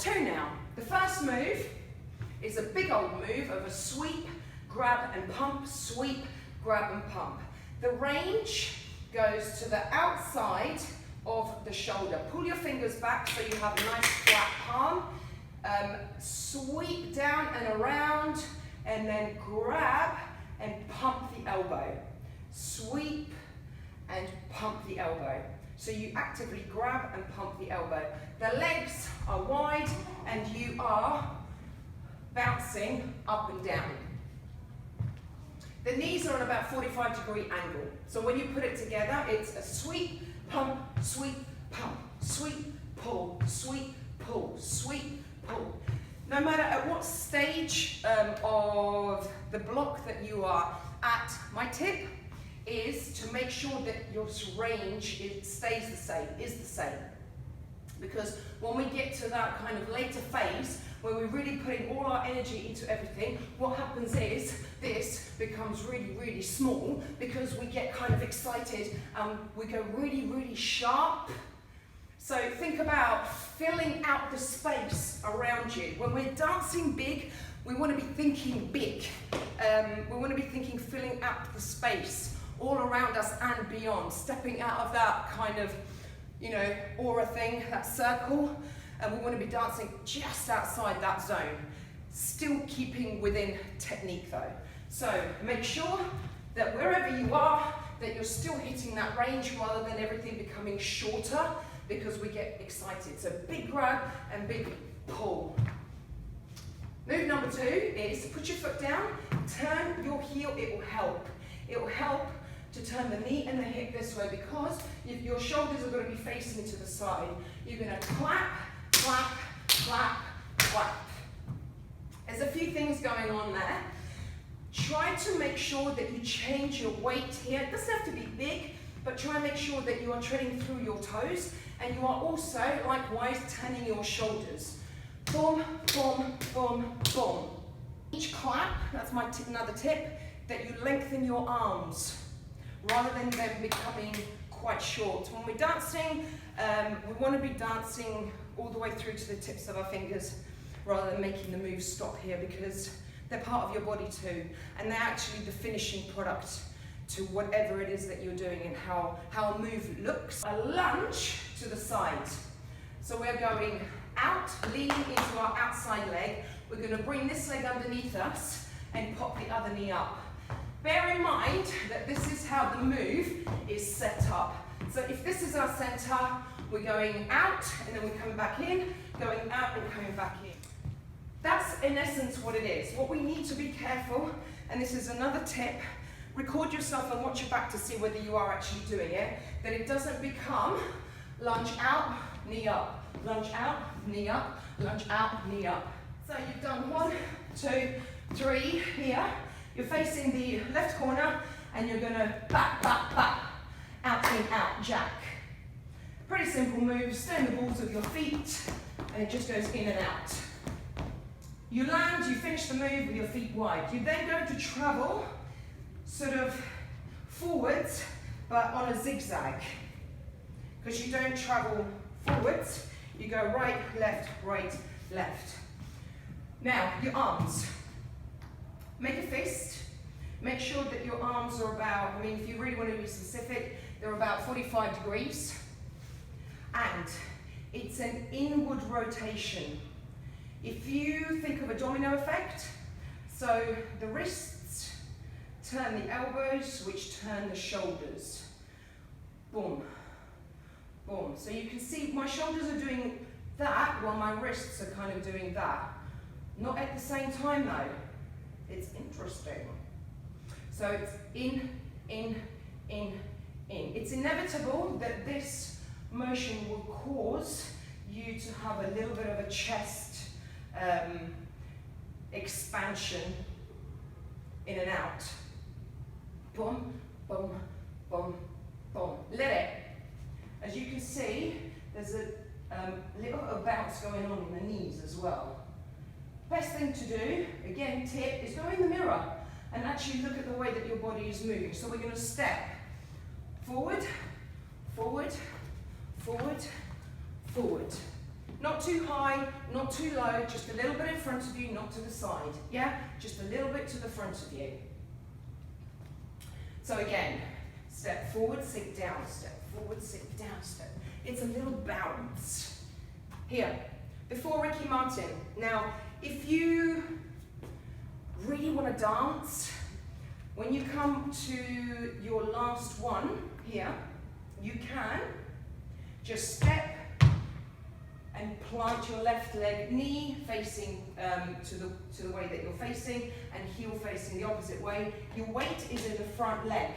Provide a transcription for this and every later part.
two now. The first move is a big old move of a sweep, grab and pump, sweep, grab and pump. The range goes to the outside of the shoulder. Pull your fingers back so you have a nice flat palm. Sweep down and around, and then grab and pump the elbow. Sweep and pump the elbow. So you actively grab and pump the elbow. The legs are wide and you are bouncing up and down. The knees are on about 45-degree angle. So when you put it together, it's a sweep, pump, sweep, pump, sweep, pull, sweep, pull, sweep, pull. No matter at what stage of the block that you are at, my tip is to make sure that your range stays the same, is the same. Because when we get to that kind of later phase, where we're really putting all our energy into everything, what happens is this becomes really, really small because we get kind of excited and we go really, really sharp. So think about filling out the space around you. When we're dancing big, we want to be thinking big. We want to be thinking filling out the space all around us and beyond, stepping out of that kind of, aura thing, that circle. And we want to be dancing just outside that zone, still keeping within technique though. So make sure that wherever you are, that you're still hitting that range rather than everything becoming shorter because we get excited. So big grab and big pull. Move number two is put your foot down, turn your heel, it will help. It will help to turn the knee and the hip this way because your shoulders are going to be facing to the side. You're going to clap, clap, clap, clap. There's a few things going on there. Try to make sure that you change your weight here. It doesn't have to be big, but try and make sure that you are treading through your toes and you are also, likewise, turning your shoulders. Boom, boom, boom, boom. Each clap, that's my another tip, that you lengthen your arms rather than them becoming quite short. When we're dancing, we want to be dancing all the way through to the tips of our fingers rather than making the moves stop here because they're part of your body too and they're actually the finishing product to whatever it is that you're doing and how a move looks. A lunge to the side. So we're going out, leaning into our outside leg. We're going to bring this leg underneath us and pop the other knee up. Bear in mind that this is how the move is set up. So if this is our center, we're going out and then we're coming back in, going out and coming back in. That's in essence what it is. What we need to be careful, and this is another tip, record yourself and watch your back to see whether you are actually doing it, that it doesn't become lunge out, knee up, lunge out, knee up, lunge out, knee up. So you've done 1, 2, 3 here. You're facing the left corner and you're going to back, back, back, out, in, out, jack. Pretty simple move, stay in the balls of your feet and it just goes in and out. You land, you finish the move with your feet wide. You're then going to travel sort of forwards but on a zigzag because you don't travel forwards, you go right, left, left. Now, your arms. Make a fist. Make sure that your arms are about, if you really want to be specific, they're about 45 degrees. And it's an inward rotation. If you think of a domino effect, so the wrists turn the elbows, which turn the shoulders. Boom, boom. So you can see my shoulders are doing that while my wrists are kind of doing that. Not at the same time though. It's interesting. So it's in, in, in, in. It's inevitable that this motion will cause you to have a little bit of a chest expansion in and out. Boom, boom, boom, boom. Let it. As you can see, there's a little bit of bounce going on in the knees as well. Best thing to do, again, tip, is go in the mirror and actually look at the way that your body is moving. So we're going to step forward, forward, forward, forward. Not too high, not too low, just a little bit in front of you, not to the side. Yeah? Just a little bit to the front of you. So again, step forward, sink down, step forward, sink down, step. It's a little bounce. Here, before Ricky Martin. Now, if you really want to dance, when you come to your last one here, you can just step and plant your left leg, knee facing to the way that you're facing, and heel facing the opposite way. Your weight is in the front leg.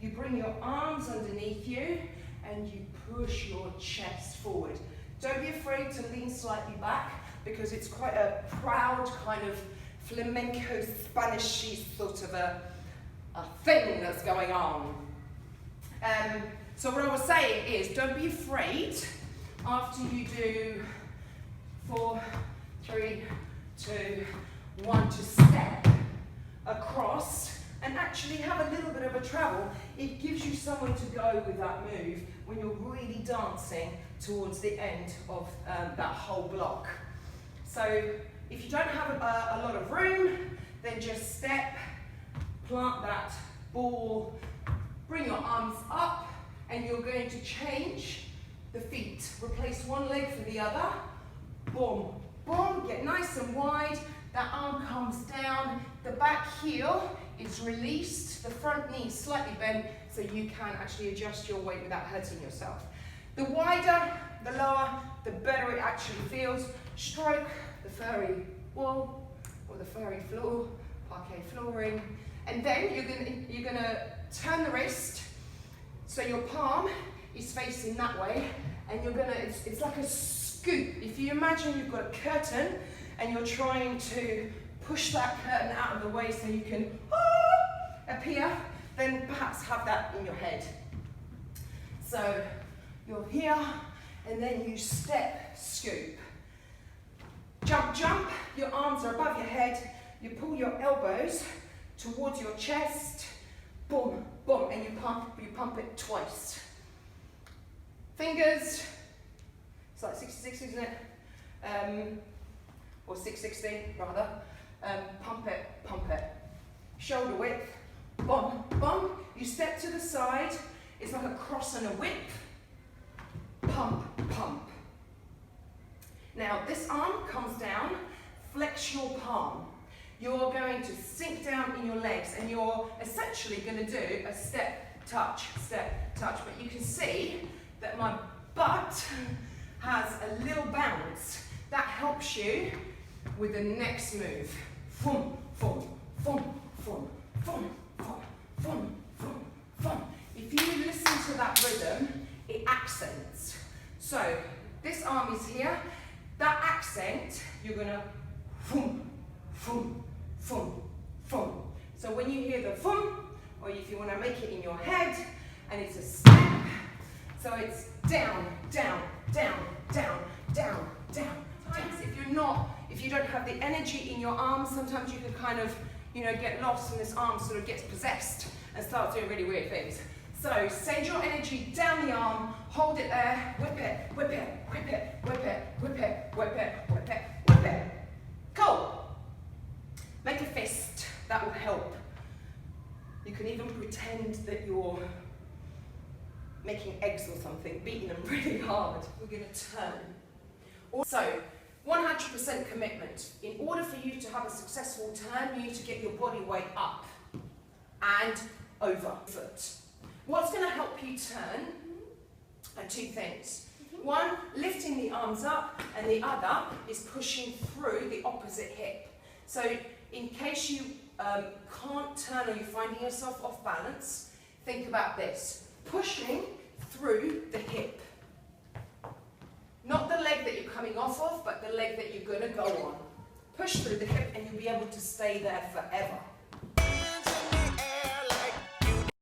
You bring your arms underneath you and you push your chest forward. Don't be afraid to lean slightly back, because it's quite a proud kind of flamenco Spanish-y sort of a thing that's going on. So what I was saying is, don't be afraid after you do 4, 3, 2, 1 to step across and actually have a little bit of a travel. It gives you somewhere to go with that move when you're really dancing towards the end of that whole block. So if you don't have a lot of room, then just step, plant that ball, bring your arms up, and you're going to change the feet. Replace one leg for the other. Boom, boom, get nice and wide. That arm comes down. The back heel is released. The front knee is slightly bent, so you can actually adjust your weight without hurting yourself. The wider, the lower, the better it actually feels. Stroke the furry wall or the furry floor, parquet flooring. And then you're gonna turn the wrist so your palm is facing that way, and you're gonna, it's like a scoop. If you imagine you've got a curtain and you're trying to push that curtain out of the way so you can appear, then perhaps have that in your head. So you're here, and then you step, scoop. Jump, jump, your arms are above your head, you pull your elbows towards your chest, boom, boom, and you pump it twice. Fingers, it's like 66, isn't it? Or 660 rather. Pump it. Shoulder width, boom, boom. You step to the side, it's like a cross and a whip. Pump, pump. Now this arm comes down, flex your palm. You're going to sink down in your legs, and you're essentially going to do a step, touch, but you can see that my butt has a little bounce. That helps you with the next move. Fum, fum, fum, fum, fum, fum, fum, fum, fum. If you listen to that rhythm, it accents. So this arm is here. That accent, you're going to fum, fum, fum, fum. So when you hear the fum, or if you want to make it in your head, and it's a step, so it's down, down, down, down, down, down. If you don't have the energy in your arms, sometimes you can kind of, get lost, and this arm sort of gets possessed and starts doing really weird things. So send your energy down the arm, hold it there, whip it, whip it, whip it, whip it, whip it, whip it, whip it, whip it. Cool. Make a fist, that will help. You can even pretend that you're making eggs or something, beating them really hard. We're going to turn. Also, 100% commitment. In order for you to have a successful turn, you need to get your body weight up and over foot. What's going to help you turn are two things. One, lifting the arms up, and the other is pushing through the opposite hip. So in case you can't turn, or you're finding yourself off balance, think about this. Pushing through the hip. Not the leg that you're coming off of, but the leg that you're going to go on. Push through the hip, and you'll be able to stay there forever.